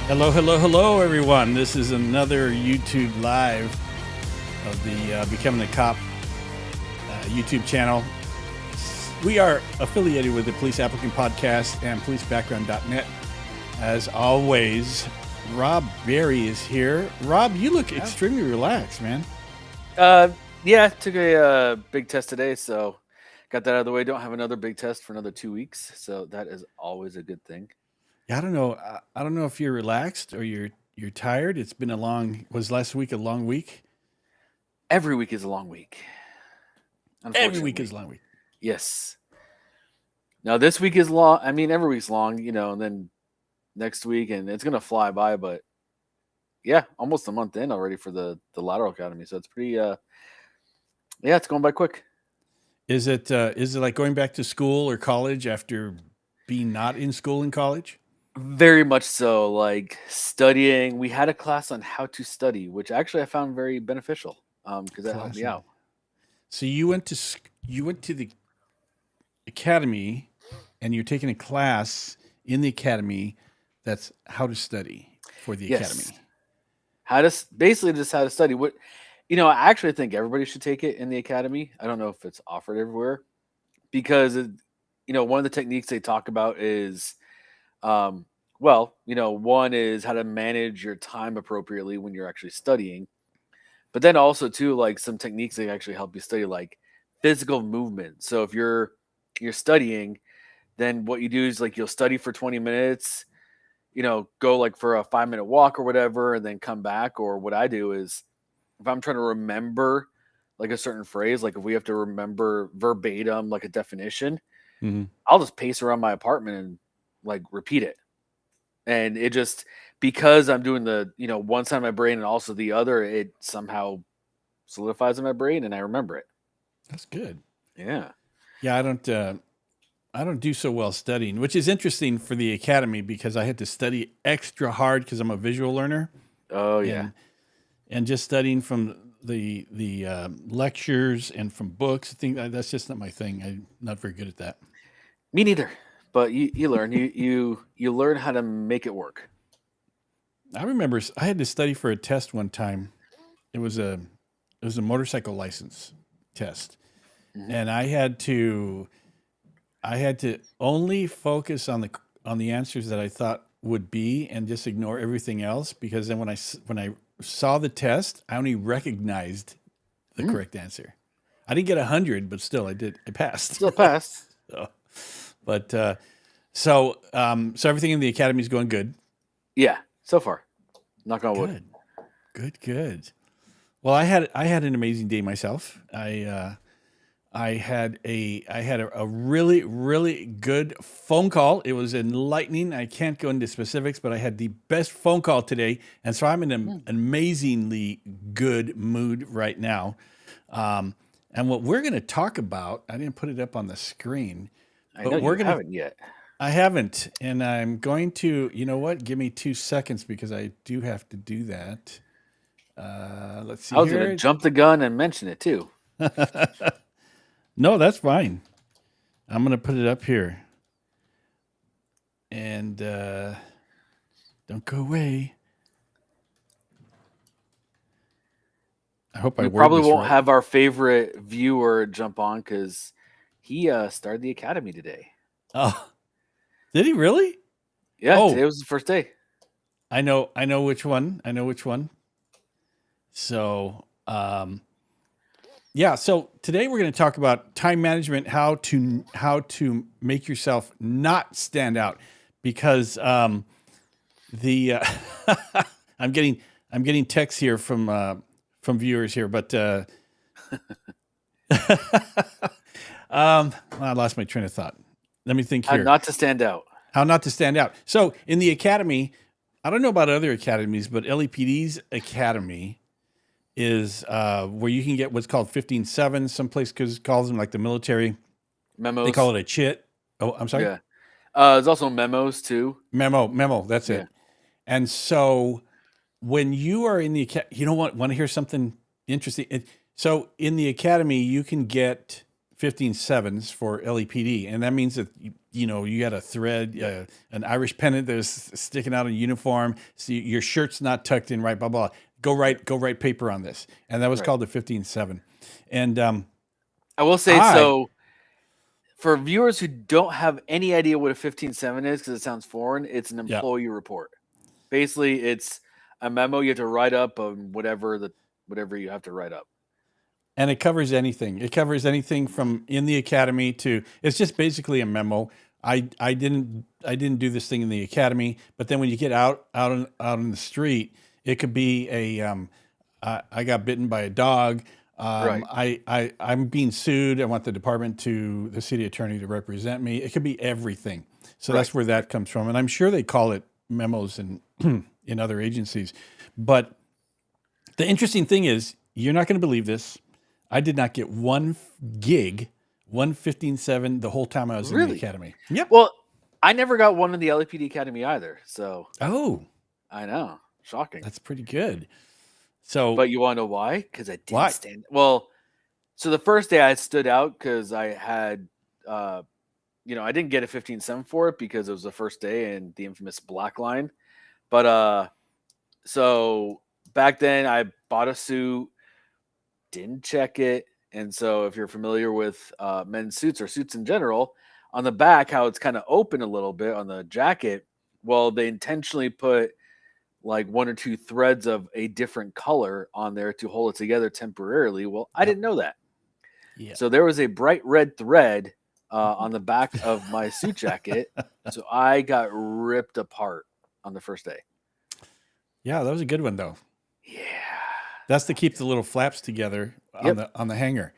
Hello, hello, hello, everyone. This is another YouTube Live of the Becoming a Cop YouTube channel. We are affiliated with the Police Applicant Podcast and policebackground.net. As always, Rob Berry is here. Rob, you look extremely relaxed, man. Yeah, took a big test today, so got that out of the way. Don't have another big test for another 2 weeks, so that is always a good thing. Yeah, I don't know. I don't know if you're relaxed or you're tired. It's been was last week a long week? Every week is a long week. Every week is a long week. Yes. Now this week is long. I mean, every week's long, and then next week, and it's gonna fly by. But yeah, almost a month in already for the Lateral Academy, so it's pretty. Yeah, it's going by quick. Is it like going back to school or college after being not in school and college? Very much so. Like studying, we had a class on how to study, which actually I found very beneficial because that helped me out. So you went to the academy, and you're taking a class in the academy that's how to study for the academy. How to study. What I actually think everybody should take it in the academy. I don't know if it's offered everywhere because one of the techniques they talk about is one is how to manage your time appropriately when you're actually studying. But then also too, like some techniques that actually help you study, like physical movement. So if you're studying, then what you do is like you'll study for 20 minutes, go like for a 5-minute walk or whatever, and then come back. Or what I do is if I'm trying to remember like a certain phrase, like if we have to remember verbatim, like a definition, I'll just pace around my apartment and like repeat it. And it just, because I'm doing the, one side of my brain and also the other, it somehow solidifies in my brain and I remember it. That's good. Yeah. Yeah. I don't do so well studying, which is interesting for the academy because I had to study extra hard because I'm a visual learner. Oh yeah. And just studying from the lectures and from books, I think that's just not my thing. I'm not very good at that. Me neither. But you learn. you learn how to make it work. I remember I had to study for a test one time. It was a motorcycle license test, and I had to only focus on the answers that I thought would be, and just ignore everything else. Because then when I saw the test, I only recognized the correct answer. I didn't get 100, but still I passed. Still passed. So everything in the academy is going good. Yeah, so far. Knock on wood. Good. Well, I had an amazing day myself. I had a really, really good phone call. It was enlightening. I can't go into specifics, but I had the best phone call today, and so I'm in an amazingly good mood right now. And what we're going to talk about, I didn't put it up on the screen. I know you haven't yet. I haven't, and I'm going to. You know what? Give me 2 seconds because I do have to do that. Let's see. I was going to jump the gun and mention it too. No, that's fine. I'm going to put it up here, and don't go away. I hope we probably won't have our favorite viewer jump on because he started the academy today. Oh, did he really? Yeah, today was the first day. I know which one. So, yeah. So today we're going to talk about time management, how to make yourself not stand out, because the I'm getting texts here from viewers here, but I lost my train of thought. Let me think How here. not to stand out. How not to stand out. So in the academy, I don't know about other academies, but LEPD's academy is where you can get what's called 15-7. Some place calls them like the military. Memos. They call it a chit. Oh, I'm sorry. Yeah. There's also memos too. Memo. That's Yeah. it. And so when you are in the academy, you know what? Want to hear something interesting? So in the academy, you can get 15-7s for LEPD, and that means that you got a thread, an Irish pennant that's sticking out in uniform. So your shirt's not tucked in right. Blah blah. Go write paper on this, and that was Right. called the 15-7. And I will say so. For viewers who don't have any idea what a 15-7 is, because it sounds foreign, it's an employee report. Basically, it's a memo you have to write up on whatever you have to write up. And it covers anything. It covers anything from in the academy to it's just basically a memo. I didn't do this thing in the academy, but then when you get out on the street, it could be I got bitten by a dog. Right. I'm being sued. I want the city attorney to represent me. It could be everything. So that's where that comes from. And I'm sure they call it memos in in other agencies. But the interesting thing is, you're not going to believe this. I did not get one gig, 15-7 the whole time I was in the academy. Yep. Well, I never got one in the LAPD Academy either. So I know. Shocking. That's pretty good. So, but you want to know why? Because I didn't stand. Well, so the first day I stood out because I had, I didn't get a 15-7 for it because it was the first day and the infamous black line. But so back then I bought a suit, didn't check it, and so if you're familiar with men's suits or suits in general, on the back how it's kind of open a little bit on the jacket. Well, they intentionally put like one or two threads of a different color on there to hold it together temporarily. Well, I didn't know that. Yeah. So there was a bright red thread on the back of my suit jacket. So I got ripped apart on the first day. Yeah, that was a good one though. Yeah. That's to keep the little flaps together on the hanger.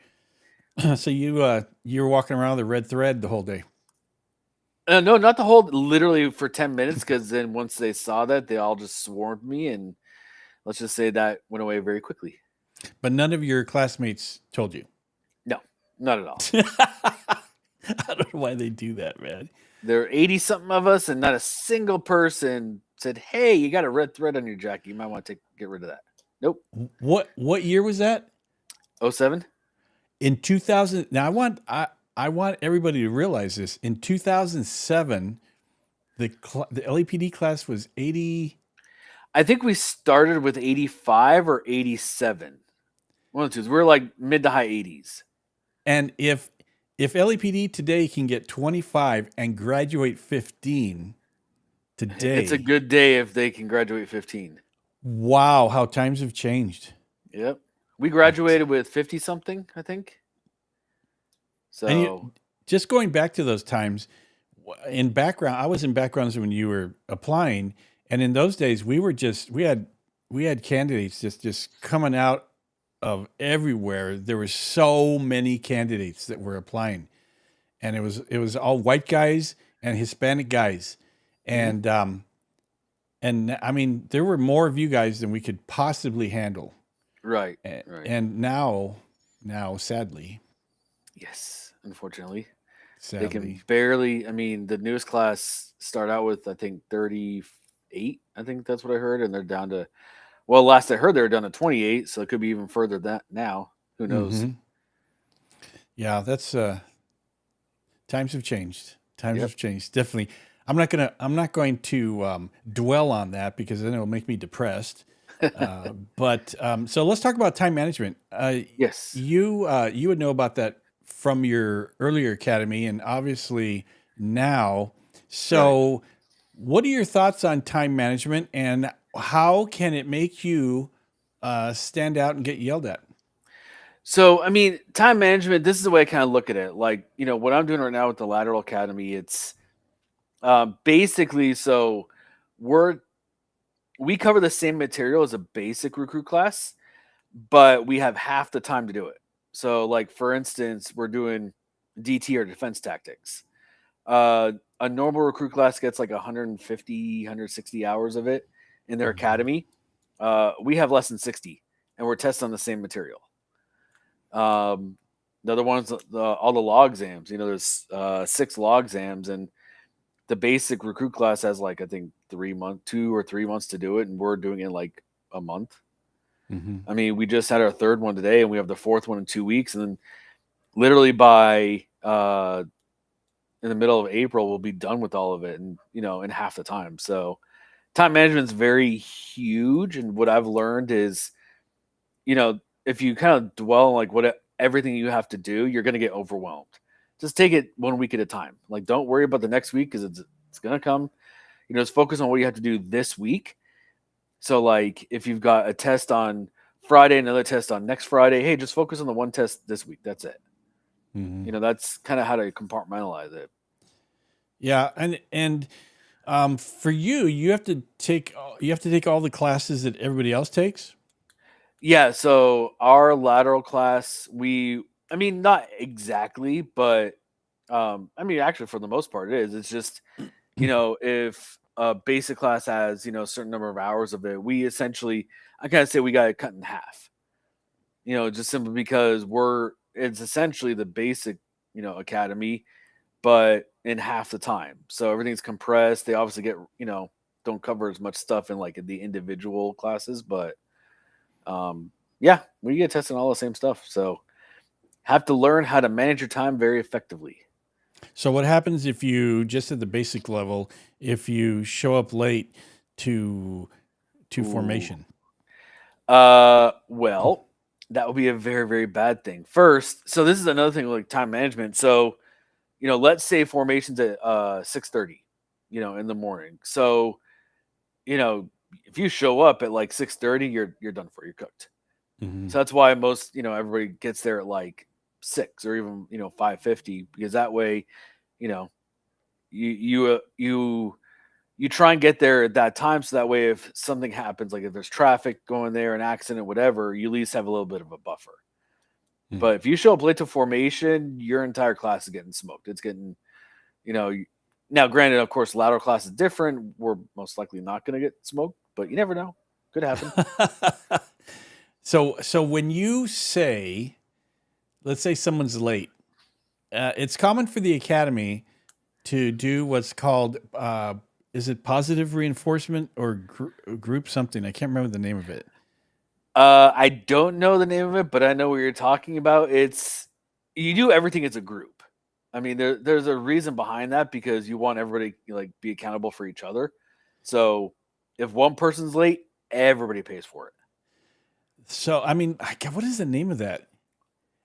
So you were walking around with a red thread the whole day. No, not the whole, literally for 10 minutes, because then once they saw that, they all just swarmed me, and let's just say that went away very quickly. But none of your classmates told you? No, not at all. I don't know why they do that, man. There are 80-something of us, and not a single person said, hey, you got a red thread on your jacket. You might want to get rid of that. Nope. What year was that? 2007. In 2000. Now I want everybody to realize this. In 2007, the LAPD class was 80. I think we started with 85 or 87. One of the two. We're like mid to high 80s. And if LAPD today can get 25 and graduate 15 today, it's a good day if they can graduate 15. Wow, how times have changed. Yep. We graduated with 50 something, I think. So just going back to those times in background, I was in backgrounds when you were applying, and in those days we had candidates just coming out of everywhere. There were so many candidates that were applying, and it was all white guys and Hispanic guys, and I mean there were more of you guys than we could possibly handle. Right. And now sadly, yes, unfortunately, sadly, they can barely. I mean, the newest class start out with I think 38. I think that's what I heard, and they're down to. Well, last I heard, they were down to 28, so it could be even further that now. Who knows? Mm-hmm. Yeah, that's times have changed. Times have changed. Definitely. I'm not going to dwell on that because then it'll make me depressed. But so let's talk about time management. Yes, you would know about that from your earlier academy, and obviously now. So, what are your thoughts on time management, and how can it make you stand out and get yelled at? So, I mean, time management. This is the way I kind of look at it. Like, what I'm doing right now with the Lateral Academy. It's basically so we're we cover the same material as a basic recruit class, but we have half the time to do it. So, like for instance, we're doing DT or defense tactics. A normal recruit class gets like 150, 160 hours of it in their academy. We have less than 60, and we're testing on the same material. The other ones, all the law exams. There's 6 law exams, and the basic recruit class has like I think 2 or 3 months to do it, and we're doing it in like a month. Mm-hmm. I mean, we just had our 3rd one today, and we have the 4th one in 2 weeks, and then literally by in the middle of April, we'll be done with all of it, and in half the time. So, time management is very huge, and what I've learned is, if you kind of dwell on like everything you have to do, you're going to get overwhelmed. Just take it 1 week at a time. Like, don't worry about the next week because it's going to come. Just focus on what you have to do this week. So, like, if you've got a test on Friday, another test on next Friday, hey, just focus on the one test this week. That's it. Mm-hmm. That's kind of how to compartmentalize it. Yeah, and for you have to take all the classes that everybody else takes. Yeah, so our lateral class, I mean, not exactly, but I mean, actually, for the most part, it is. It's just, if a basic class has, a certain number of hours of it, we essentially, I kind of say we got it cut in half, just simply because it's essentially the basic, academy, but in half the time. So everything's compressed. They obviously don't cover as much stuff in like the individual classes, but yeah, we get tested on all the same stuff. So have to learn how to manage your time very effectively. So what happens if you just at the basic level, if you show up late to Ooh. formation? Well, that would be a very, very bad thing. First, so this is another thing like time management. So, let's say formation's at 6:30, in the morning. So, if you show up at like 6:30, you're done for. You're cooked. Mm-hmm. So that's why most, everybody gets there at like 6 or even 5:50, because that way, you know, you try and get there at that time, so that way if something happens, like if there's traffic going there, an accident, whatever, you at least have a little bit of a buffer. Mm. But if you show up late to formation, your entire class is getting smoked. It's getting, now granted, of course, lateral class is different. We're most likely not going to get smoked, but you never know. Could happen. So when you say, let's say someone's late, it's common for the academy to do what's called, is it positive reinforcement or group something? I can't remember the name of it. I don't know the name of it, but I know what you're talking about. You do everything as a group. I mean, there's a reason behind that, because you want everybody like be accountable for each other. So if one person's late, everybody pays for it. So I mean, what is the name of that?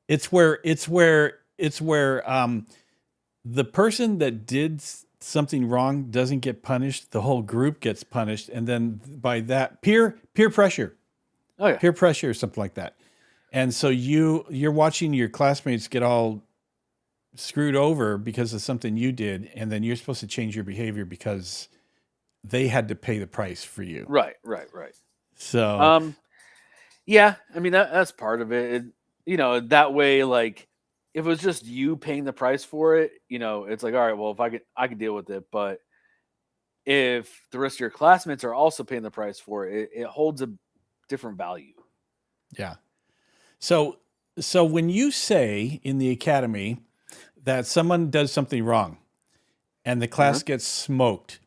It's where the person that did something wrong doesn't get punished, the whole group gets punished, and then by that peer pressure. Oh yeah. Peer pressure or something like that. And so you're watching your classmates get all screwed over because of something you did, and then you're supposed to change your behavior because they had to pay the price for you. Right. So yeah, I mean that's part of it. That way, like if it was just you paying the price for it, it's like, all right, well, if I could deal with it. But if the rest of your classmates are also paying the price for it, it holds a different value. yeah. So when you say in the academy that someone does something wrong and the class gets smoked,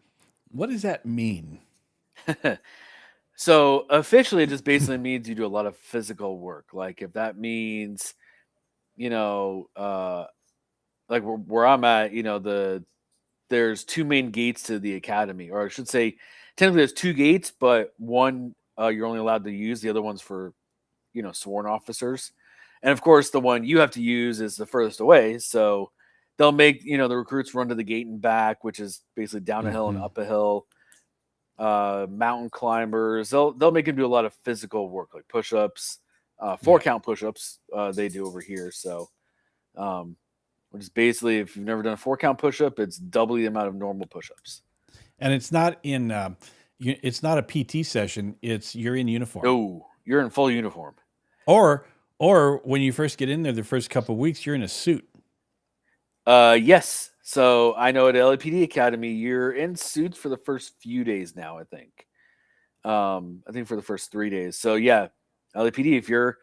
what does that mean? So officially, it just basically means you do a lot of physical work. Like if that means, like where I'm at, there's 2 main gates to the academy, or I should say, technically there's 2 gates, but one you're only allowed to use. The other one's for sworn officers, and of course the one you have to use is the furthest away. So they'll make the recruits run to the gate and back, which is basically down a hill and up a hill. Mountain climbers, they'll make them do a lot of physical work, like push-ups, 4-count push-ups. They do over here. So, which is basically, if you've never done a 4-count push-up, it's double the amount of normal push-ups. And it's not it's not a PT session. It's you're in uniform. No, you're in full uniform. Or when you first get in there, the first couple of weeks, you're in a suit. Yes. So I know at LAPD Academy, you're in suits for the first few days now, I think. I think for the first 3 days. So yeah, LAPD, if you're,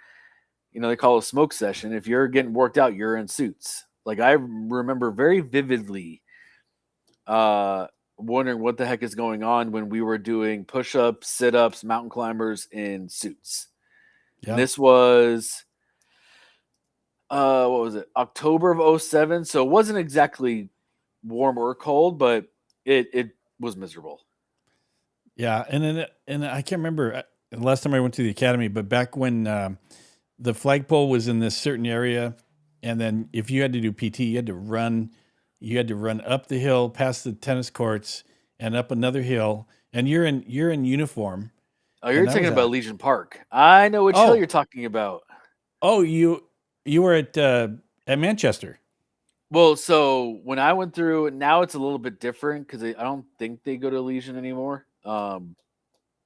they call it a smoke session. If you're getting worked out, you're in suits. Like I remember very vividly wondering what the heck is going on when we were doing push-ups, sit-ups, mountain climbers in suits. And Yeah. this was what was it? October of 07. So it wasn't exactly warm or cold, but it was miserable. Yeah, and I can't remember the last time I went to the academy, but back when the flagpole was in this certain area, and then if you had to do PT, you had to run. You had to run up the hill, past the tennis courts, and up another hill. And you're in uniform, Oh, you're and that talking was about a Legion Park. I know which hill oh you're talking about. oh you were at Manchester. Well, so when I went through, now it's a little bit different because I don't think they go to Legion anymore. I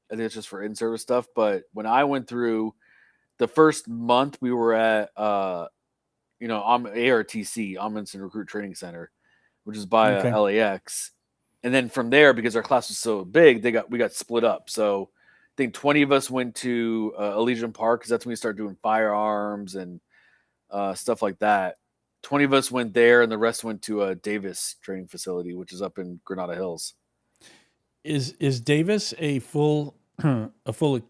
think it's just for in-service stuff. But when I went through the first month, we were at ARTC, Amundsen Recruit Training Center, which is by Okay. LAX. And then from there, because our class was so big, we got split up. So I think 20 of us went to Elysian Park because that's when we started doing firearms and stuff like that. 20 of us went there, and the rest went to a Davis training facility, which is up in Granada Hills. Is Davis a full a full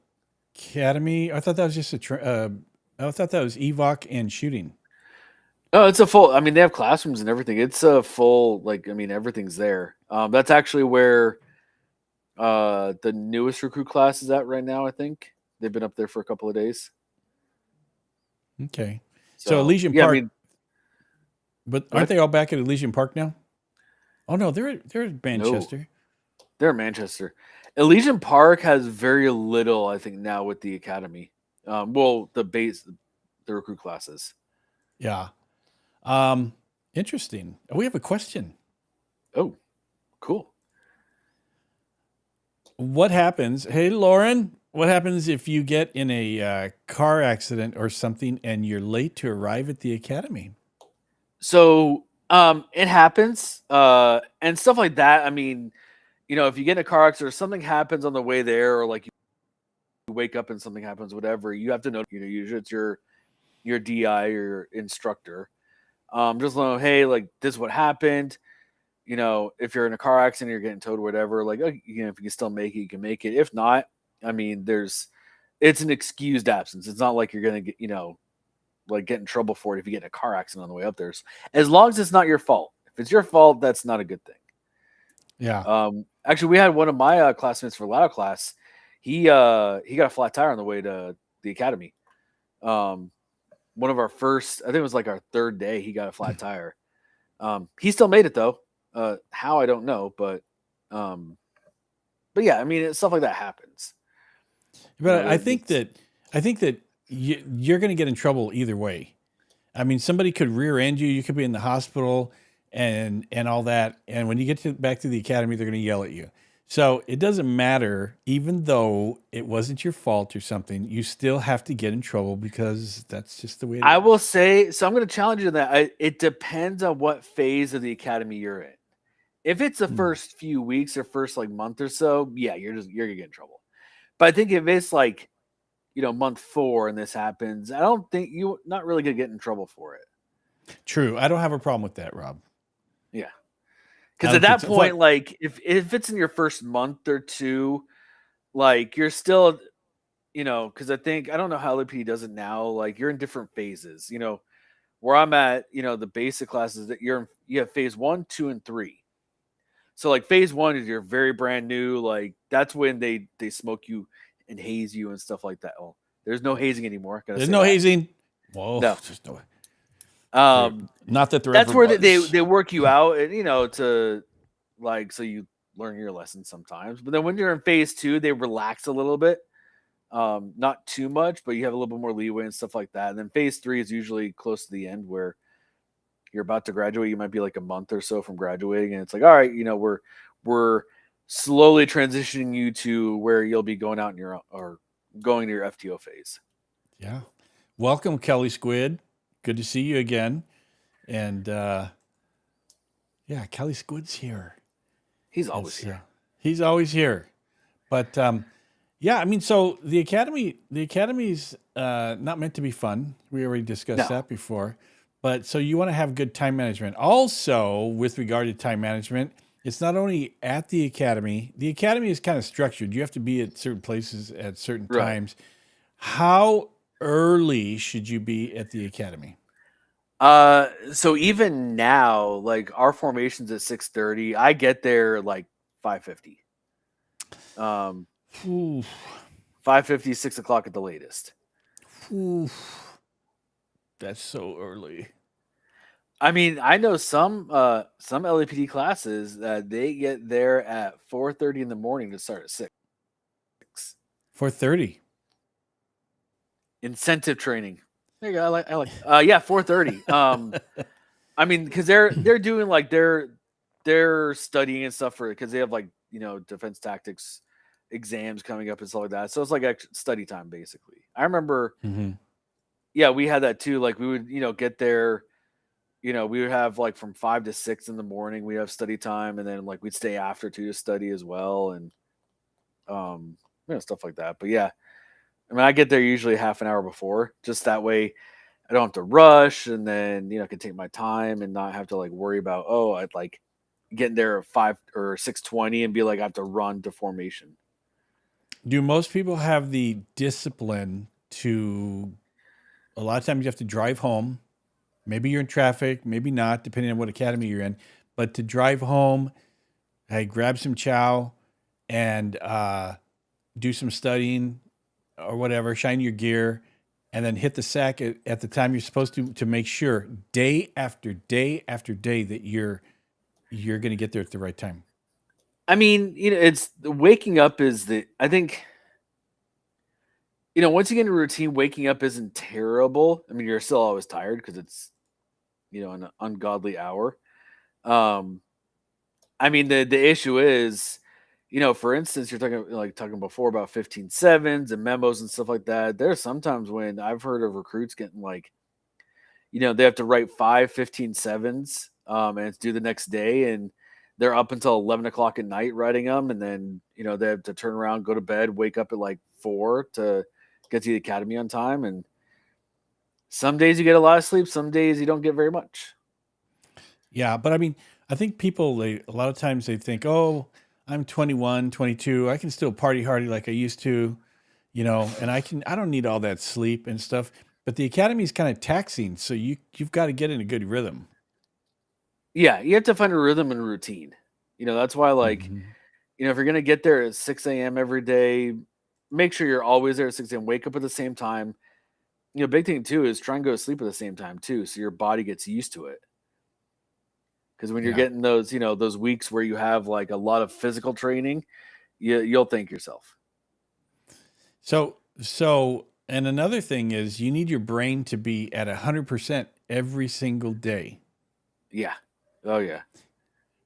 academy? I thought that was just I thought that was evoc and shooting. Oh, it's a full. I mean, they have classrooms and everything. It's a full. Everything's there. That's actually where the newest recruit class is at right now. I think they've been up there for a couple of days. Okay. So So Elysian yeah, I Park, mean, but go aren't ahead. they all back at Elysian Park now? Oh no, they're in No, Manchester. they're in Manchester. Elysian Park has very little, I think, now with the academy. Well, the recruit classes. Yeah. Um, Interesting. We have a question. Oh, cool. What happens? Hey, Lauren, what happens if you get in a car accident or something and you're late to arrive at the academy? So it happens, and stuff like that. I mean, if you get in a car accident or something happens on the way there, or like you wake up and something happens, whatever, you have to know. Usually it's your DI or your instructor. Just know, hey, like this is what happened. If you're in a car accident, you're getting towed, or whatever. Like, if you can still make it, you can make it. If not, I mean, it's an excused absence. It's not like you're gonna get, like get in trouble for it if you get in a car accident on the way up there. As long as it's not your fault. If it's your fault, that's not a good thing. Yeah. Actually, we had one of my classmates for Ladder class. He got a flat tire on the way to the academy. One of our first, I think it was like our third day, he got a flat tire. He still made it though. How I don't know, but yeah, I mean, stuff like that happens. But It's I think that you're going to get in trouble either way. I mean, somebody could rear end you. You could be in the hospital and all that. And when you get back to the academy, they're going to yell at you. So it doesn't matter, even though it wasn't your fault or something. You still have to get in trouble because that's just the way it I will is. say, so I'm going to challenge you on that. It depends on what phase of the academy you're in. If it's the Hmm. first few weeks or first like month or so, yeah, you're gonna get in trouble. But I think if it's like month 4 and this happens, I don't think you're not really gonna get in trouble for it. True. I don't have a problem with that, Rob. Yeah, I because at don't think that so. point, like if it's in your first month or two, like you're still, because I don't know how LP does it now. Like you're in different phases. Where I'm at, the basic classes that you have phase 1, 2, and 3. So like phase 1 is you're very brand new. Like that's when they smoke you and haze you and stuff like that. Well, there's no hazing anymore. Gotta There's say no that. hazing. Whoa, No. there's no. Um, Not that there that's ever where they was. they work you out and to like so you learn your lessons sometimes. But then when you're in phase 2, they relax a little bit. Not too much, but you have a little bit more leeway and stuff like that. And then phase 3 is usually close to the end where you're about to graduate. You might be like a month or so from graduating, and it's like, all right, we're slowly transitioning you to where you'll be going out in your or going to your FTO phase. Yeah. Welcome, Kelly Squid. Good to see you again. And yeah, Kelly Squid's here. He's always It's here. he's always here. But yeah, I mean, so the academy's not meant to be fun. We already discussed No. that before. But so you want to have good time management. Also, with regard to time management, it's not only at the academy. The academy is kind of structured. You have to be at certain places at certain Right. times. How early should you be at the academy? So even now, like our formation's at 6:30. I get there like 5:50. Um, Ooh, 5:50, 6 o'clock at the latest. ooh, that's so early. I mean, I know some LAPD classes that they get there at 4:30 in the morning to start at 6. 4:30. Incentive training. There you go. I like. Yeah, 4:30. I mean, because they're doing like they're studying and stuff for because they have like defense tactics exams coming up and stuff like that. So it's like extra study time basically. I remember, Hmm. yeah, we had that too. Like we would get there. We would have like from 5 to 6 in the morning. We have study time, and then like we'd stay after too to study as well, and stuff like that. But yeah, I mean, I get there usually half an hour before, just that way I don't have to rush, and then I can take my time and not have to like worry about I'd like getting there at 5 or 6:20 and be like I have to run to formation. Do most people have the discipline to? A lot of times you have to drive home. Maybe you're in traffic, maybe not, depending on what academy you're in. But to drive home, hey, grab some chow and do some studying or whatever, shine your gear, and then hit the sack at the time you're supposed to make sure day after day after day that you're going to get there at the right time. I mean, it's waking up is the I think once you get into a routine, waking up isn't terrible. I mean, you're still always tired because it's an ungodly hour. Um, I mean, the issue is, for instance, you're talking before about 15-7s and memos and stuff like that. There's sometimes when I've heard of recruits getting like, they have to write 5 15-7s, and it's due the next day, and they're up until 11 o'clock at night writing them, and then they have to turn around, go to bed, wake up at like 4 to get to the academy on time. And some days you get a lot of sleep, some days you don't get very much. Yeah, but I mean, I think people a lot of times they think, "Oh, I'm 21, 22. I can still party hardy like I used to, and I don't need all that sleep and stuff." But the academy is kind of taxing, so you've got to get in a good rhythm. Yeah, you have to find a rhythm and routine. That's why, like, Hmm. if you're gonna get there at 6 a.m. every day, make sure you're always there at 6 a.m. Wake up at the same time. Big thing too is try and go to sleep at the same time too, so your body gets used to it. Because when you're Yeah. getting those weeks where you have like a lot of physical training, you'll thank yourself. And another thing is you need your brain to be at 100% every single day. Yeah. Oh yeah.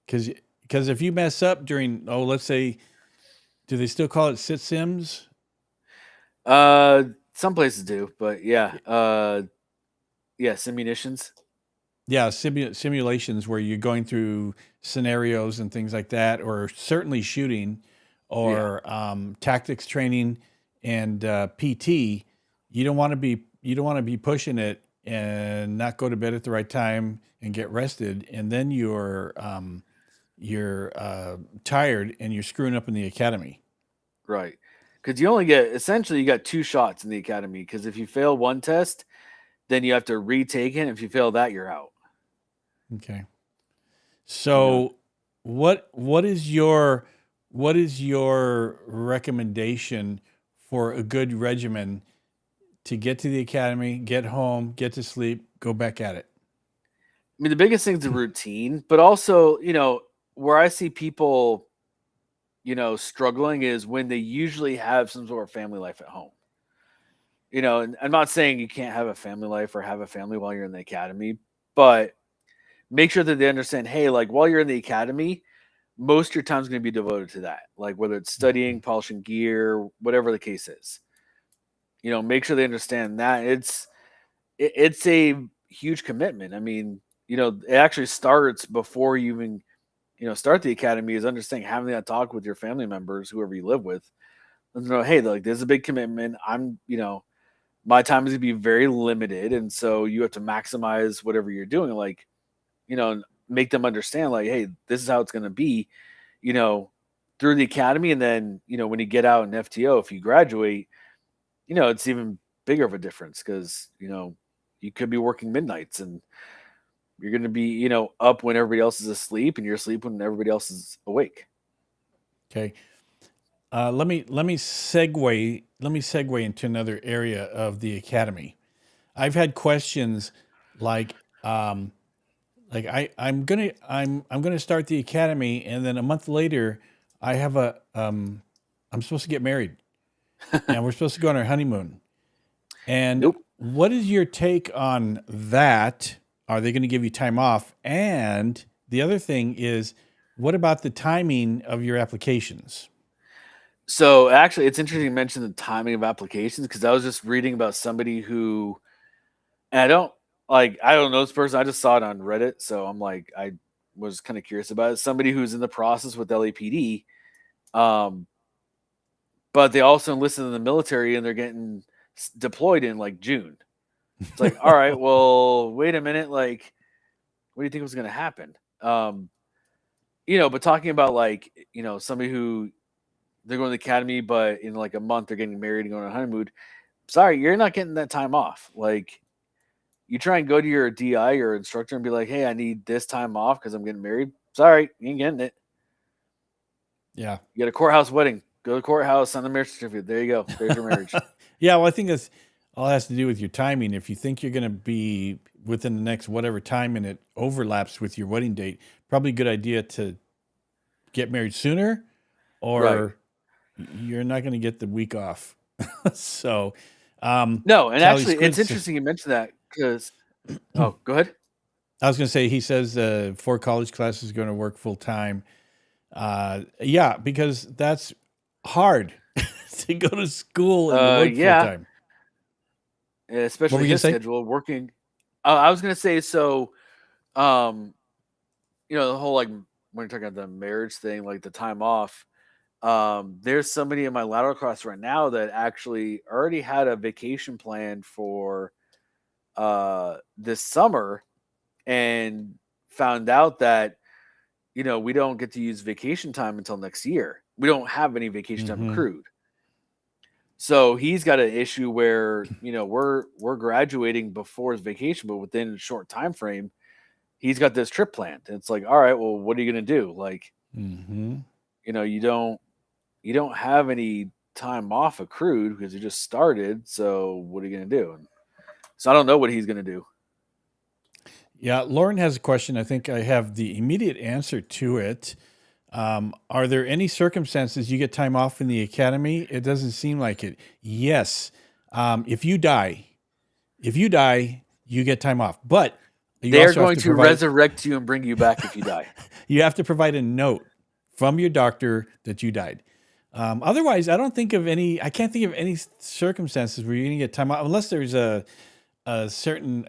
Because if you mess up during, let's say, do they still call it sit sims? Some places do, but yeah. Yeah, simunitions. Yeah, simulations where you're going through scenarios and things like that, or certainly shooting, Yeah. or tactics training and PT. You don't want to be pushing it and not go to bed at the right time and get rested, and then you're tired and you're screwing up in the academy. Right. Because you only get essentially you got two shots in the academy. Because if you fail one test, then you have to retake it. If you fail that, you're out. Okay. You know. So what is your recommendation for a good regimen to get to the academy, get home, get to sleep, go back at it? I mean, the biggest thing is the routine, but also, where I see people, struggling is when they usually have some sort of family life at home. And I'm not saying you can't have a family life or have a family while you're in the academy, but make sure that they understand, hey, like while you're in the academy, most of your time is going to be devoted to that. Like whether it's Mhm. studying, polishing gear, whatever the case is. Make sure they understand that it's a huge commitment. I mean, it actually starts before you even start the academy. Is understanding having that talk with your family members, whoever you live with. Let them know, hey, like this is a big commitment. My time is gonna be very limited, and so you have to maximize whatever you're doing. Like, and make them understand, like, hey, this is how it's gonna be, you know, through the academy, and then when you get out in FTO, if you graduate, it's even bigger of a difference because you could be working midnights and you're gonna be up when everybody else is asleep, and you're asleep when everybody else is awake. Okay. Let me segue into another area of the academy. I've had questions like, I'm gonna start the academy, and then a month later, I have I'm supposed to get married, and we're supposed to go on our honeymoon. And Nope. what is your take on that? Are they going to give you time off? And the other thing is, what about the timing of your applications? So actually, it's interesting you mentioned the timing of applications because I was just reading about somebody who, and I don't know this person. I just saw it on Reddit, so I'm like, I was kind of curious about it. Somebody who's in the process with LAPD, um, but they also enlisted in the military and they're getting deployed in like June. It's like, all right, well, wait a minute, like, what do you think was going to happen? But talking about like, somebody who they're going to the academy, but in like a month they're getting married and going on a honeymoon. Sorry, you're not getting that time off. Like, you try and go to your DI or instructor and be like, "Hey, I need this time off because I'm getting married." Sorry, you ain't getting it. Yeah. You got a courthouse wedding. Go to the courthouse, sign the marriage certificate. There you go. There's your marriage. Yeah, well, I think that's all has to do with your timing. If you think you're going to be within the next whatever time and it overlaps with your wedding date, probably a good idea to get married sooner, Right. or you're not going to get the week off. So, No, and Tally actually, it's Squid. interesting you mentioned that because. Oh, go ahead. I was going to say, he says 4 college classes is going to work full time. Yeah, because that's hard to go to school and to work full Yeah, time. What were especially you going to his say? schedule working. I was gonna say so. Um, the whole like when you're talking about the marriage thing, like the time off. There's somebody in my lateral class right now that actually already had a vacation planned for this summer and found out that we don't get to use vacation time until next year. We don't have any vacation time Hmm. accrued. So he's got an issue where we're graduating before his vacation, but within a short time frame, he's got this trip planned. And it's like, all right, well, what are you gonna do? Like, Hmm. you don't have any time off accrued because you just started. So what are you gonna do? And so I don't know what he's gonna do. Yeah, Lauren has a question. I think I have the immediate answer to it. Are there any circumstances you get time off in the academy? It doesn't seem like it. Yes. If you die, you get time off, but you They are also have going to to provide resurrect you and bring you back if you die. you have to provide a note from your doctor that you died. Otherwise, I don't think of any. I can't think of any circumstances where you're going to get time off unless there's a certain,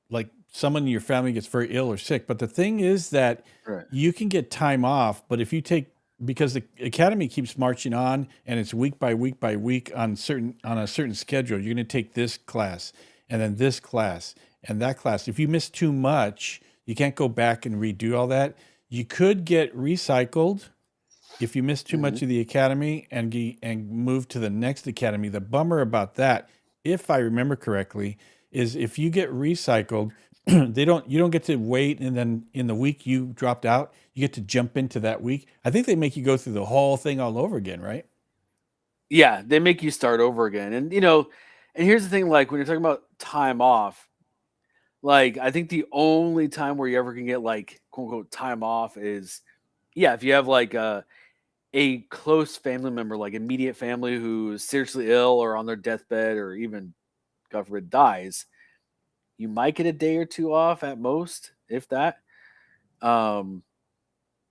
like someone in your family gets very ill or sick. But the thing is that Right. you can get time off, but if you take because the academy keeps marching on and it's week by week by week on a certain schedule, you're going to take this class and then this class and that class. If you miss too much, you can't go back and redo all that. You could get recycled if you miss too Hmm. much of the academy and move to the next academy. The bummer about that, if I remember correctly, is if you get recycled, you don't get to wait and then in the week you dropped out, you get to jump into that week. I think they make you go through the whole thing all over again, right? Yeah, they make you start over again. And and here's the thing, like when you're talking about time off, like I think the only time where you ever can get like quote unquote time off is yeah, if you have like a close family member, like immediate family who's seriously ill or on their deathbed or even God forbid dies, you might get a day or two off at most, if that. Um,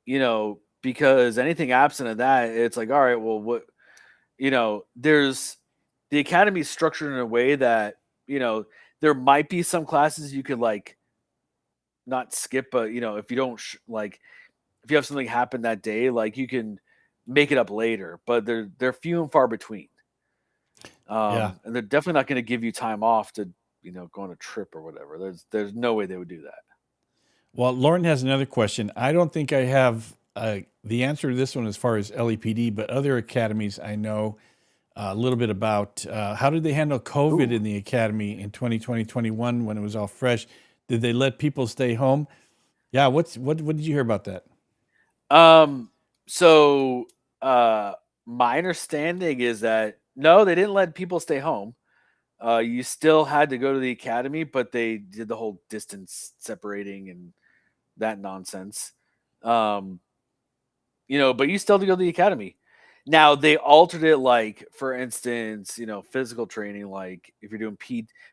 you know, because anything absent of that, it's like, all right, well, what, there's the academy is structured in a way that, you know, there might be some classes you could like not skip, but if you don't like, if you have something happen that day, like you can make it up later, but they're few and far between. Yeah. And they're definitely not going to give you time off to, go on a trip or whatever. There's no way they would do that. Well, Lauren has another question. I don't think I have the answer to this one as far as LEPD, but other academies I know a little bit about. How did they handle COVID Ooh. in the academy in 2020, 21 when it was all fresh? Did they let people stay home? Yeah. What did you hear about that? Um, so my understanding is that no, they didn't let people stay home. You still had to go to the academy, but they did the whole distance separating and that nonsense. Um, but you still have to go to the academy. Now they altered it, like for instance, physical training. Like if you're doing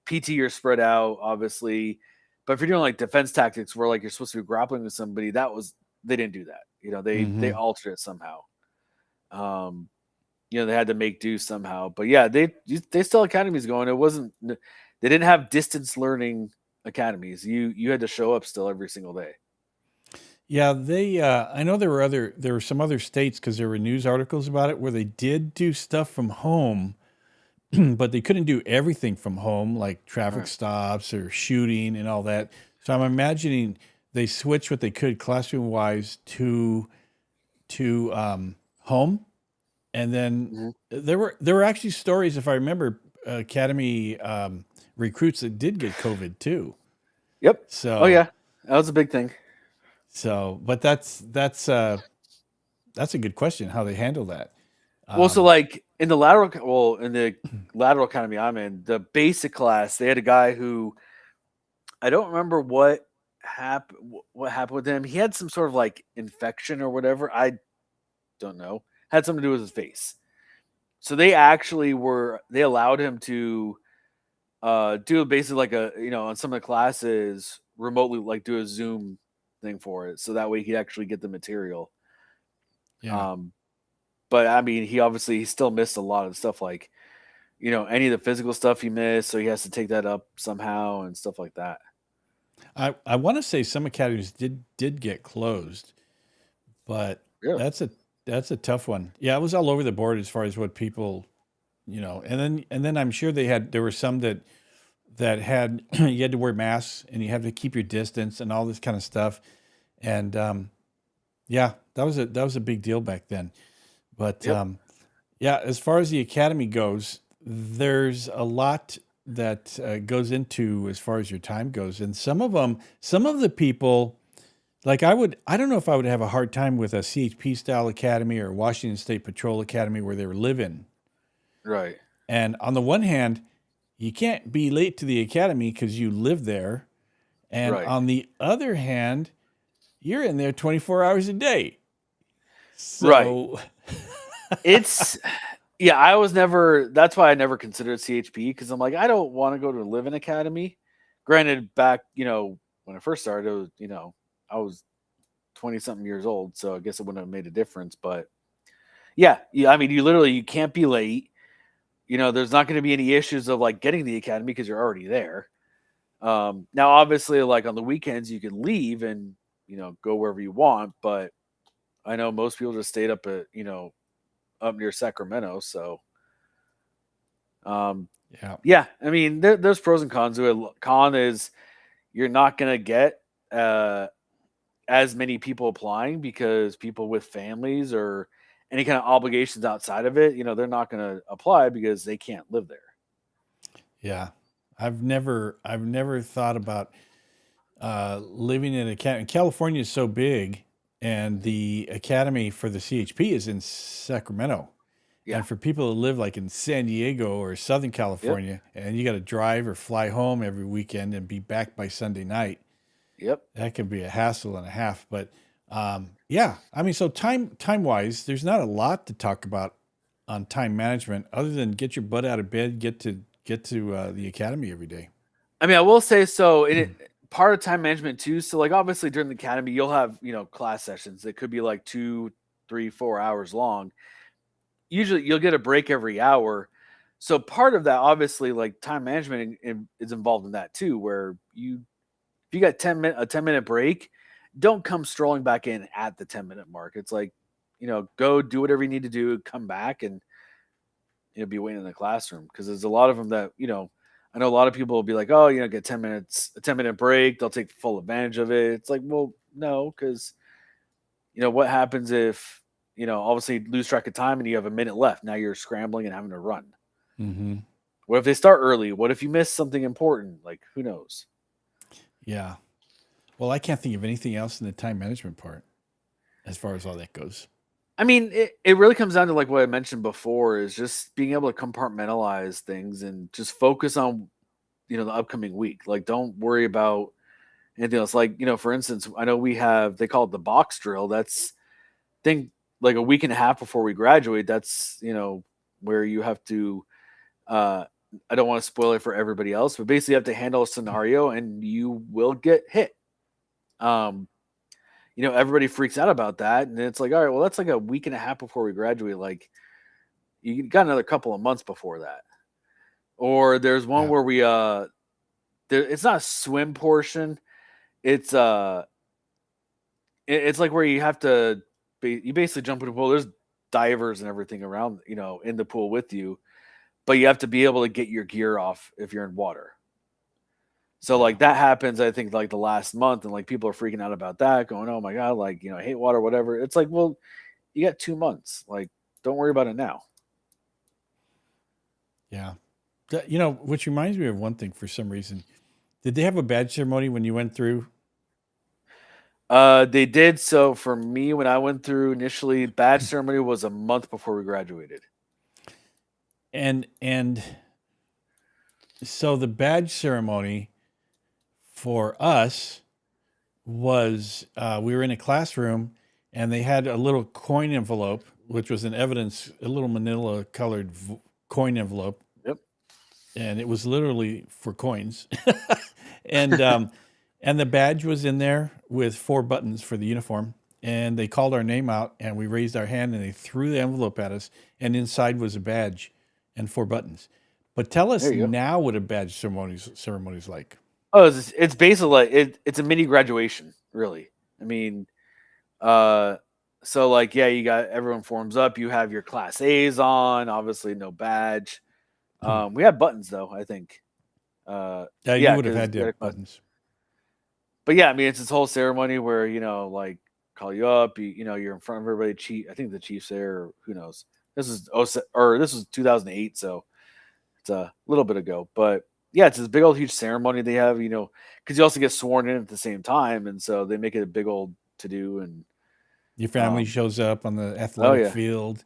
PT, you're spread out, obviously. But if you're doing like defense tactics, where like you're supposed to be grappling with somebody, they didn't do that. They Hmm. altered it somehow. Um, they had to make do somehow. But yeah, they still academies going. It wasn't they didn't have distance learning academies. You had to show up still every single day. Yeah, they. I know there were some other states because there were news articles about it where they did do stuff from home, but they couldn't do everything from home, like All traffic right. stops or shooting and all that. So I'm imagining they switched what they could classroom wise to home, and then Mhm. there were actually stories, if I remember, academy recruits that did get COVID too. Yep. Oh So yeah, that was a big thing. but that's a good question how they handle that. Well, so Um, like in the lateral academy I'm in, the basic class, they had a guy who I don't remember what happened with him. He had some sort of like infection or whatever. I don't know. Had something to do with his face. So they allowed him to do basically like on some of the classes remotely, like do a Zoom thing for it, so that way he'd actually get the material. yeah. Um, but I mean, he still missed a lot of stuff, like any of the physical stuff he missed, so he has to take that up somehow and stuff like that. I want to say some academies did get closed, but Really? that's a tough one. Yeah, it was all over the board as far as what people, and then I'm sure there were some that had you had to wear masks and you have to keep your distance and all this kind of stuff. And yeah, that was a big deal back then. But Yep. yeah, as far as the academy goes, there's a lot that goes into as far as your time goes, and some of the people, like I don't know if I would have a hard time with a CHP style academy or Washington State Patrol Academy where they were living. Right. And on the one hand, you can't be late to the academy because you live there, and Right. on the other hand, you're in there 24 hours a day. Right. So It's yeah. I was never. That's why I never considered CHP, because I'm like, I don't want to go to a live-in academy. Granted, back when I first started, it was, I was 20 something years old, so I guess it wouldn't have made a difference. But yeah. I mean, you can't be late. There's not going to be any issues of like getting the academy because you're already there. Now, obviously, like on the weekends, you can leave and go wherever you want. But I know most people just stayed up at up near Sacramento. So um, yeah. yeah, I mean, there's pros and cons to it. Con is you're not going to get as many people applying because people with families or any kind of obligations outside of it, they're not going to apply because they can't live there. Yeah. I've never thought about living in a California is so big, and Mhm. the academy for the CHP is in Sacramento. Yeah. And for people who live like in San Diego or Southern Yep. California, and you got to drive or fly home every weekend and be back by Sunday night, Yep. that can be a hassle and a half. But yeah, I mean, so time wise, there's not a lot to talk about on time management other than get your butt out of bed, get to the academy every day. I mean, I will say so. Part of time management too. So, like, obviously during the academy, you'll have class sessions. It could be like 3-4 hours long. Usually you'll get a break every hour. So part of that, obviously, like time management is involved in that too, where if you got a 10-minute break, don't come strolling back in at the 10-minute mark. It's like, go do whatever you need to do, come back, and be waiting in the classroom, because there's a lot of them that I know a lot of people will be like, oh, get 10 minutes, a 10-minute break, they'll take full advantage of it. It's like, well, no, because what happens if obviously you lose track of time and you have a minute left, now you're scrambling and having to run. Mm-hmm. What if they start early? What if you miss something important? Like, who knows? Yeah. Well, I can't think of anything else in the time management part as far as all that goes. I mean, it really comes down to like what I mentioned before, is just being able to compartmentalize things and just focus on, the upcoming week. Like, don't worry about anything else. Like, for instance, I know they call it the box drill. That's like a week and a half before we graduate. That's, where you have to, I don't want to spoil it for everybody else, but basically you have to handle a scenario and you will get hit. Everybody freaks out about that. And it's like, all right, well, that's like a week and a half before we graduate. Like, you got another couple of months before that. Or there's one where we, it's not a swim portion. It's it's like where you have to, you basically jump in the pool. There's divers and everything around, in the pool with you, but you have to be able to get your gear off if you're in water. So like that happens, I think, like the last month, and like people are freaking out about that, going, oh my God, like, I hate water, whatever. It's like, well, you got 2 months. Like, don't worry about it now. Yeah. Which reminds me of one thing for some reason. Did they have a badge ceremony when you went through? They did. So for me, when I went through initially, badge ceremony was a month before we graduated. And so the badge ceremony for us was we were in a classroom and they had a little coin envelope, which was a little manila colored coin envelope. Yep. And it was literally for coins. And and the badge was in there with 4 buttons for the uniform. And they called our name out and we raised our hand and they threw the envelope at us. And inside was a badge and 4 buttons. But tell us now what a badge ceremony's like. Oh, it's basically like it's a mini graduation, really. I mean, so like, yeah, you got everyone forms up. You have your class A's on, obviously no badge. We had buttons though, I think. Yeah, you would have had to have buttons. But yeah, I mean, it's this whole ceremony where like call you up, you're in front of everybody. Chief, I think the chief's there, or who knows. This was 2008, so it's a little bit ago. But yeah, it's this big old huge ceremony they have, because you also get sworn in at the same time, and so they make it a big old to do. And your family shows up on the athletic field.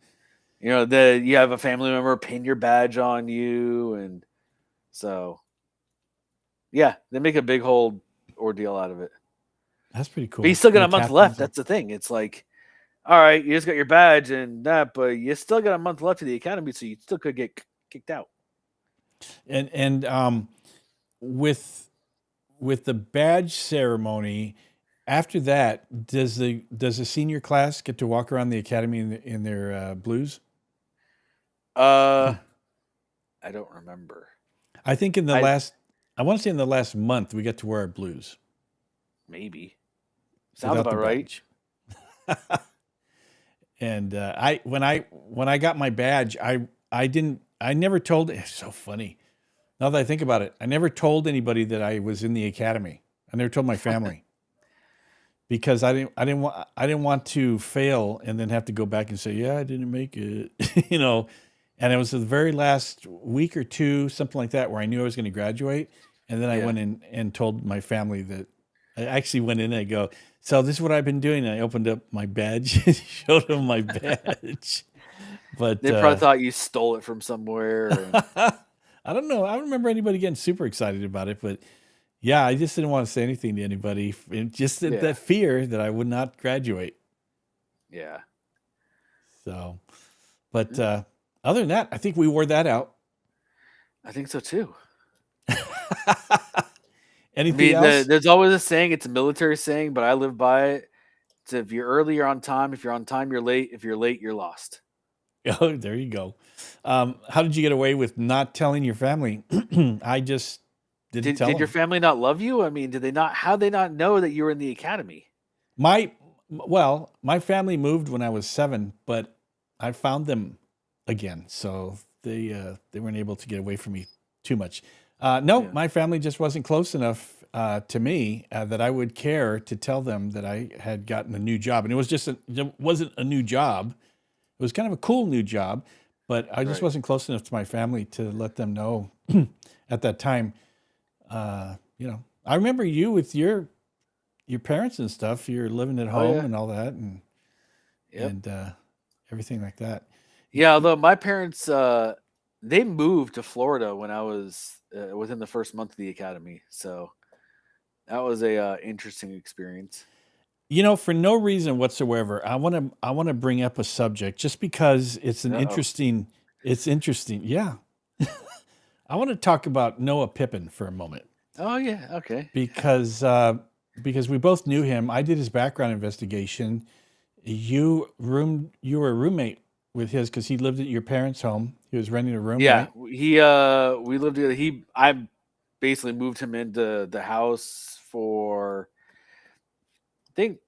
You have a family member pin your badge on you, and so yeah, they make a big whole ordeal out of it. That's pretty cool. But you still got a month left. That's the thing. It's like, all right, you just got your badge and that, but you still got a month left of the academy, so you still could get kicked out. And with the badge ceremony, after that, does the senior class get to walk around the academy in their blues? I don't remember. I think I want to say in the last month we got to wear our blues. Maybe. Sounds about right. And when I got my badge, I never told. It's so funny. Now that I think about it, I never told anybody that I was in the academy. I never told my family because I didn't want to fail and then have to go back and say, yeah, I didn't make it, And it was the very last week or two, something like that, where I knew I was going to graduate. And then I went in and told my family that I actually went in and I go, so this is what I've been doing. And I opened up my badge and showed them my badge. But they probably thought you stole it from somewhere. I don't know. I don't remember anybody getting super excited about it, but yeah, I just didn't want to say anything to anybody. Just that fear that I would not graduate. Yeah. So, but other than that, I think we wore that out. I think so too. Anything else? There's always a saying, it's a military saying, but I live by it. So if you're early, you're on time. If you're on time, you're late. If you're late, you're lost. Oh, there you go. How did you get away with not telling your family? I just didn't tell Did your them. family not love you? I mean, did they not? How they not know that you were in the academy? My my family moved when I was 7, but I found them again, so they weren't able to get away from me too much. No, Yeah. my family just wasn't close enough to me that I would care to tell them that I had gotten a new job, and it wasn't a new job. It was kind of a cool new job, but I just Right. wasn't close enough to my family to let them know at that time. I remember you with your parents and stuff. You're living at Oh home yeah. and all that, Yep. and everything like that. Yeah. Although my parents, they moved to Florida when I was within the first month of the academy, so that was a interesting experience. For no reason whatsoever, I want to bring up a subject just because Uh oh. it's interesting. Yeah, I want to talk about Noah Pippin for a moment Oh yeah. Okay. because uh, because we both knew him. I did his background investigation. You were a roommate with his because he lived at your parents' home. He was renting a room, Yeah. right? He we lived together. I basically moved him into the house for I think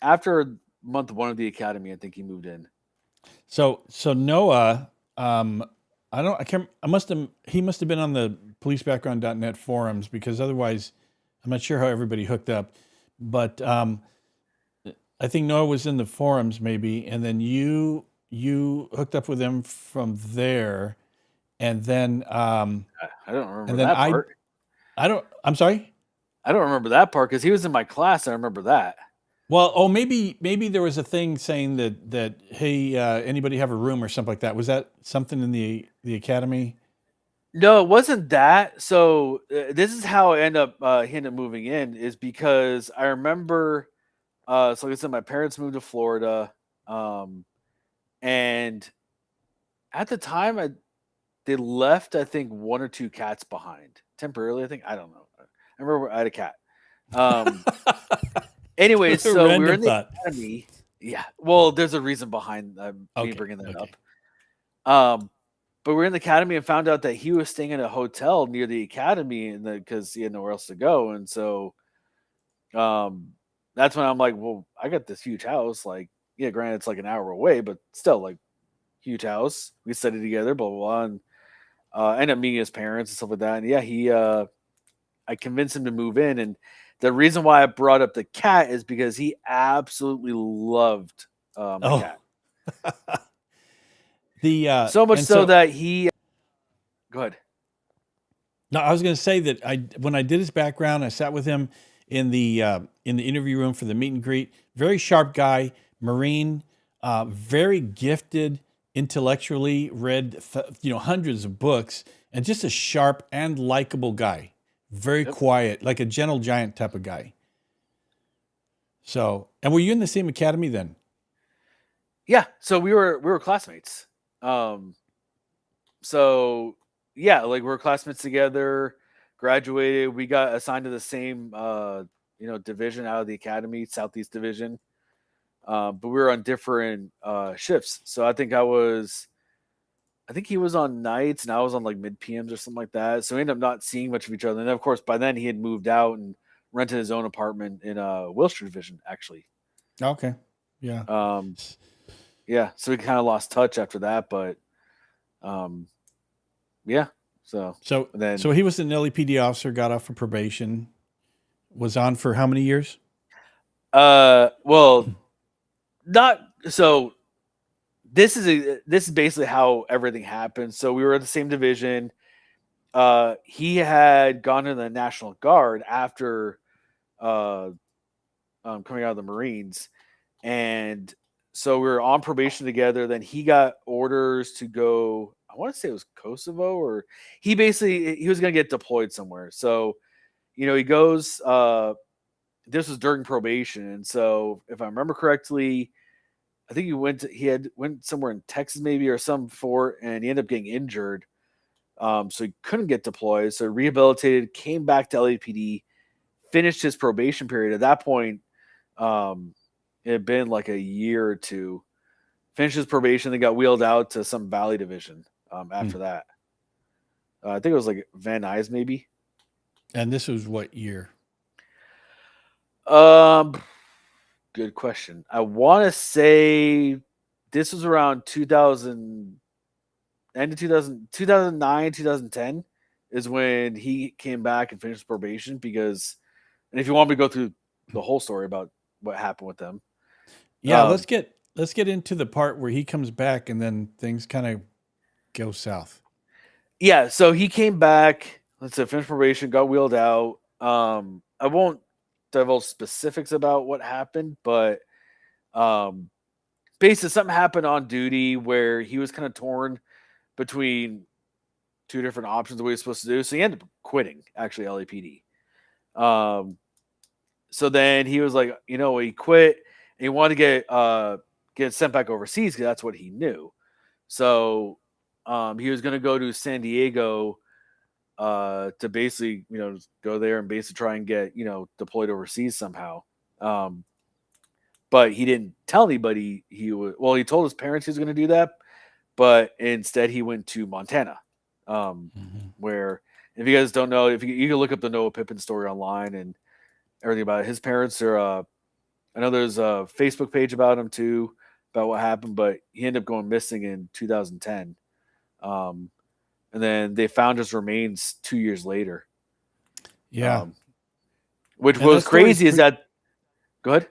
after month one of the academy. I think he moved in. So Noah, I can't, he must have been on the policebackground.net forums because otherwise I'm not sure how everybody hooked up. But I think Noah was in the forums maybe, and then you hooked up with him from there, and then I don't remember and then that I part. I don't I'm sorry. I don't remember that part because he was in my class. I remember that. Well, maybe there was a thing saying that hey, anybody have a room or something like that. Was that something in the academy? No, it wasn't that. So this is how I end up he ended up moving in is because I remember. So like I said, my parents moved to Florida, um, and at the time, they left. I think one or two cats behind temporarily. I think I don't know. I remember I had a cat. Um, anyways, A so we were random in the thought. academy. Yeah. Well, there's a reason behind me Okay. bringing that Okay. up. Um, but we're in the academy and found out that he was staying in a hotel near the academy, and because he had nowhere else to go, and so um, that's when I'm like, well, I got this huge house. Like, yeah, granted, it's like an hour away, but still, like, huge house. We studied together, blah blah blah, and ended up meeting his parents and stuff like that. And yeah, I convinced him to move in, and the reason why I brought up the cat is because he absolutely loved my Oh, cat. the So much and so so that he go ahead. no, I was going to say that when I did his background, I sat with him in the interview room for the meet and greet. Very sharp guy, Marine, very gifted intellectually, read hundreds of books, and just a sharp and likable guy. Very Yep. quiet, like a gentle giant type of guy. So, and were you in the same academy then? Yeah. So we were classmates. Um, so yeah, like we are classmates together, graduated, we got assigned to the same division out of the academy, Southeast Division. But we were on different shifts. So I think he was on nights and I was on like mid PMs or something like that. So we ended up not seeing much of each other. And then of course by then he had moved out and rented his own apartment in Wilshire Division, actually. Okay, yeah. Um yeah, so we kind of lost touch after that, but um yeah. So So and then so he was an LAPD officer, got off for probation, was on for how many years? well, not so this is basically how everything happened. So we were at the same division. He had gone to the National Guard after uh coming out of the Marines, and so we were on probation together. Then he got orders to go. I want to say it was Kosovo, or he was going to get deployed somewhere. So he goes. This was during probation, and so if I remember correctly, I think he had went somewhere in Texas maybe or some fort, and he ended up getting injured. So he couldn't get deployed. So rehabilitated, came back to LAPD, finished his probation period. At that point, um, It had been like a year or two. Finished his probation, then got wheeled out to some Valley division. Hmm. After that, I think it was like Van Nuys, maybe. And this was what year? Um, Good question. I want to say this was around 2000, end of 2000, 2009, 2010 is when he came back and finished probation because, and if you want me to go through the whole story about what happened with them, Yeah, um, let's get into the part where he comes back and then things kind of go south. yeah, so he came back, let's say finished probation, got wheeled out. I won't divulge specifics about what happened, but um, basically something happened on duty where he was kind of torn between two different options of what he was supposed to do. So he ended up quitting actually LAPD. Um, so then he was like, he quit and he wanted to get sent back overseas because that's what he knew. So he was going to go to San Diego to basically, go there and basically try and get, deployed overseas somehow. Um, but he didn't tell anybody he would. Well, he told his parents he was going to do that, but instead he went to Montana, Hmm. where if you guys don't know, if you can look up the Noah Pippin story online and everything about it. His parents are. I know there's a Facebook page about him too, about what happened, but he ended up going missing in 2010, um, and then they found his remains 2 years later. Yeah, Um, which and was crazy is that. Go ahead.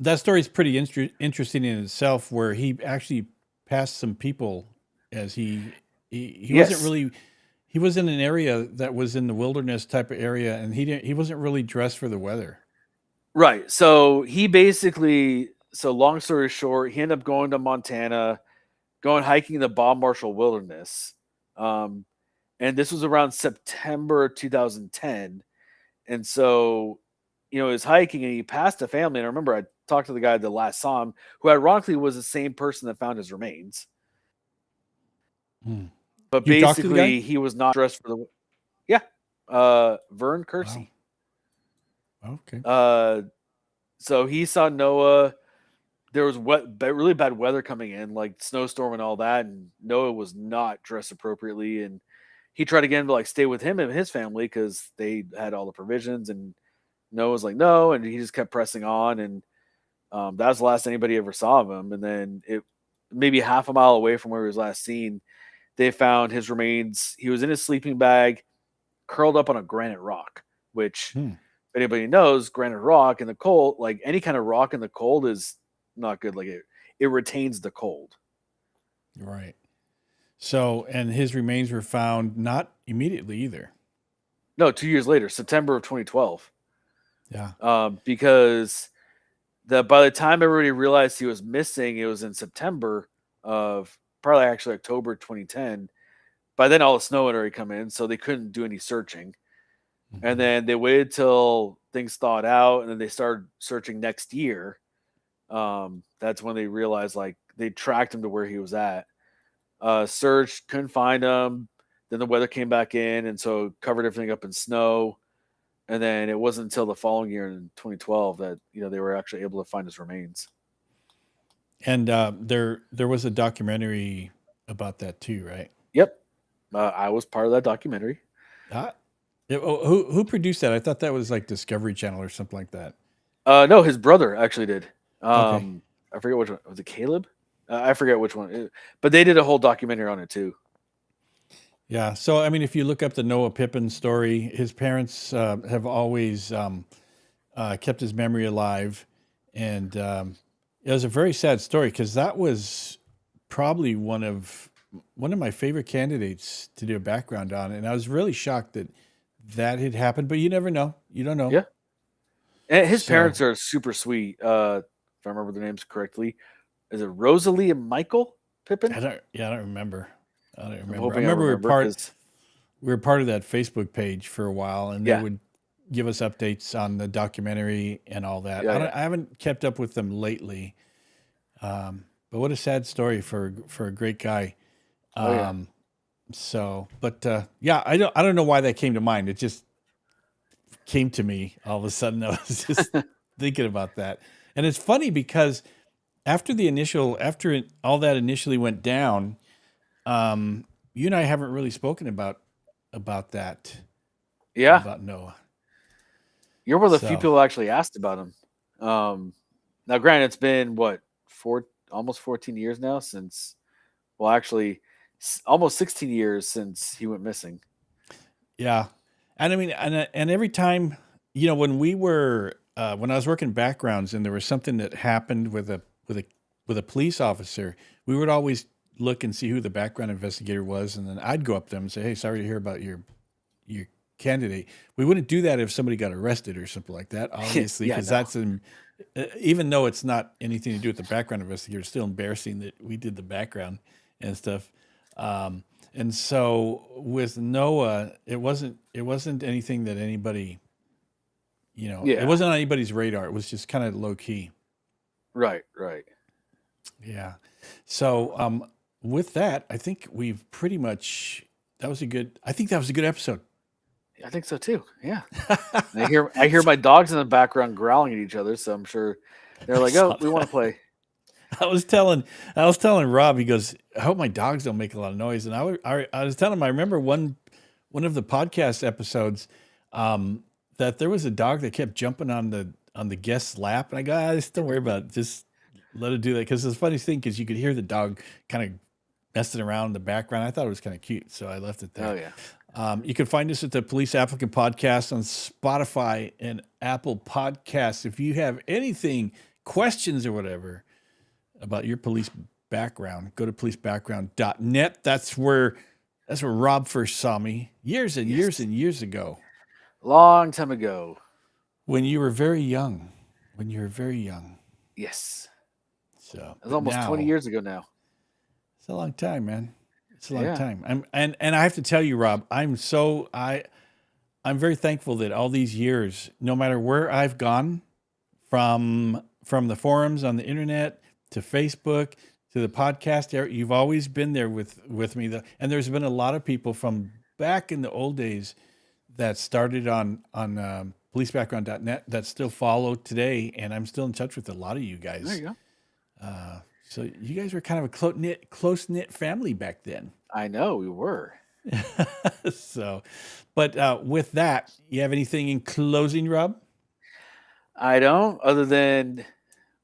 that story is pretty interesting in itself, where he actually passed some people as he wasn't Yes, really he was in an area that was in the wilderness type of area, and he wasn't really dressed for the weather. right. So he basically. So long story short, he ended up going to Montana, going hiking in the Bob Marshall Wilderness. Um, and this was around September 2010. And so, he was hiking and he passed a family. And I remember I talked to the guy that last saw him, who ironically was the same person that found his remains. Hmm. But You talked to the guy? basically, he was not dressed for the. Yeah. Vern Wow. Kersey. Okay. Uh, so he saw Noah. There was really bad weather coming in, like snowstorm and all that. And Noah was not dressed appropriately. And he tried again to like stay with him and his family because they had all the provisions. And Noah was like, no. And he just kept pressing on. And that was the last anybody ever saw of him. And then maybe half a mile away from where he was last seen, they found his remains. He was in his sleeping bag, curled up on a granite rock, which Hmm. if anybody knows, granite rock in the cold, like any kind of rock in the cold is not good. Like it retains the cold. Right. So, and his remains were found not immediately either. No, 2 years later, September of 2012, Yeah. because by the time everybody realized he was missing, it was in September of probably actually October 2010. By then, all the snow had already come in, so they couldn't do any searching. And Mhm. then they waited till things thawed out, and then they started searching next year. That's when they realized like they tracked him to where he was at. Searched, couldn't find him. Then the weather came back in, and so covered everything up in snow. And then it wasn't until the following year in 2012 that they were actually able to find his remains. And there was a documentary about that too, right? Yep, I was part of that documentary. Ah, who produced that? I thought that was like Discovery Channel or something like that. No, his brother actually did. Okay. I forget which one was it. Caleb? I forget which one, but they did a whole documentary on it too. Yeah. So, I mean, if you look up the Noah Pippin story, his parents have always kept his memory alive. And it was a very sad story because that was probably one of my favorite candidates to do a background on. And I was really shocked that that had happened, but you never know. You don't know. Yeah, and his So, parents are super sweet. If I remember the names correctly, is it Rosalie and Michael Pippin? I don't remember. I don't I'm remember. I hoping I remember remember because we were part of that Facebook page for a while, and they yeah, would give us updates on the documentary and all that. yeah, yeah. I haven't kept up with them lately, but what a sad story for a great guy. Oh yeah. Um, so, but yeah, I don't know why that came to mind. It just came to me all of a sudden. I was just thinking about that. And it's funny because after all that initially went down, you and I haven't really spoken about that Yeah, about Noah. you're one of the few So people who actually asked about him. Now, granted, it's been what almost 14 years now since. Well, actually, almost 16 years since he went missing. yeah, and I mean, and every time, when I was working backgrounds and there was something that happened with a police officer, we would always look and see who the background investigator was, and then I'd go up to them and say, "Hey, sorry to hear about your candidate." We wouldn't do that if somebody got arrested or something like that, obviously, Yeah, because no. even though it's not anything to do with the background investigator, it's still embarrassing that we did the background and stuff. Um, and so with Noah, it wasn't anything that anybody, it Yeah, wasn't on anybody's radar. It was just kind of low key. right, right. Yeah. So with that, I think we've pretty much I think that was a good episode. I think so too. Yeah. And I hear my dogs in the background growling at each other, so I'm sure they're I like, "Oh, saw we want to that. play." I was telling Rob, he goes, I hope my dogs don't make a lot of noise. And I was telling him, I remember one of the podcast episodes, that there was a dog that kept jumping on the guest's lap. And I go, just don't worry about it. Just let it do that. Cause it's the funniest thing, cause you could hear the dog kind of messing around in the background. I thought it was kind of cute. So I left it Oh there. yeah. You can find us at the Police Applicant Podcast on Spotify and Apple Podcasts. If you have anything, questions or whatever about your police background, go to policebackground.net. That's where Rob first saw me years and years Yes. and years ago Long time ago. when you were very young. When you were very young. Yes. So, It was but almost 20 now years ago now. it's a long time, man. It's a long Yeah. time. And I have to tell you, Rob, I'm very thankful that all these years, no matter where I've gone, from the forums on the internet to Facebook to the podcast, you've always been there with me. And there's been a lot of people from back in the old days that started on policebackground.net that still follow today, and I'm still in touch with a lot of you There guys. you go. So you guys were kind of a close knit family back then. I know we were. So, but with that, you have anything in closing, Rob? I don't, other than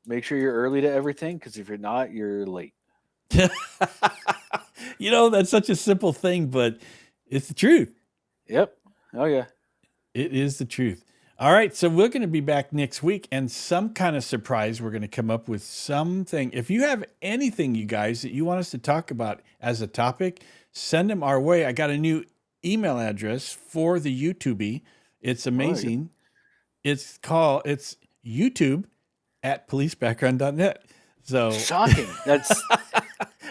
make sure you're early to everything, because if you're not, you're late. That's such a simple thing, but it's the truth. Yep. Oh yeah. It is the truth. All right, so we're going to be back next week, and some kind of surprise. We're going to come up with something. If you have anything, you guys, that you want us to talk about as a topic, send them our way. I got a new email address for the YouTube. It's Oh, there you go. amazing. It's YouTube at policebackground.net. So Shocking. That's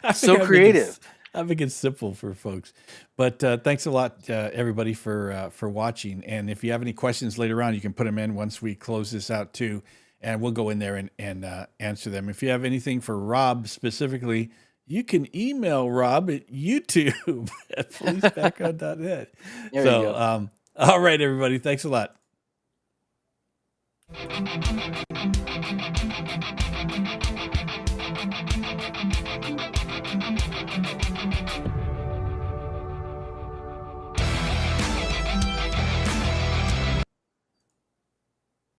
I so figure creative. I make it simple for folks. But thanks a lot, everybody, for watching. And if you have any questions later on, you can put them in once we close this out too, and we'll go in there and answer them. If you have anything for Rob specifically, you can email Rob at YouTube at policebackground.net. There you So, go. all right, everybody, thanks a lot.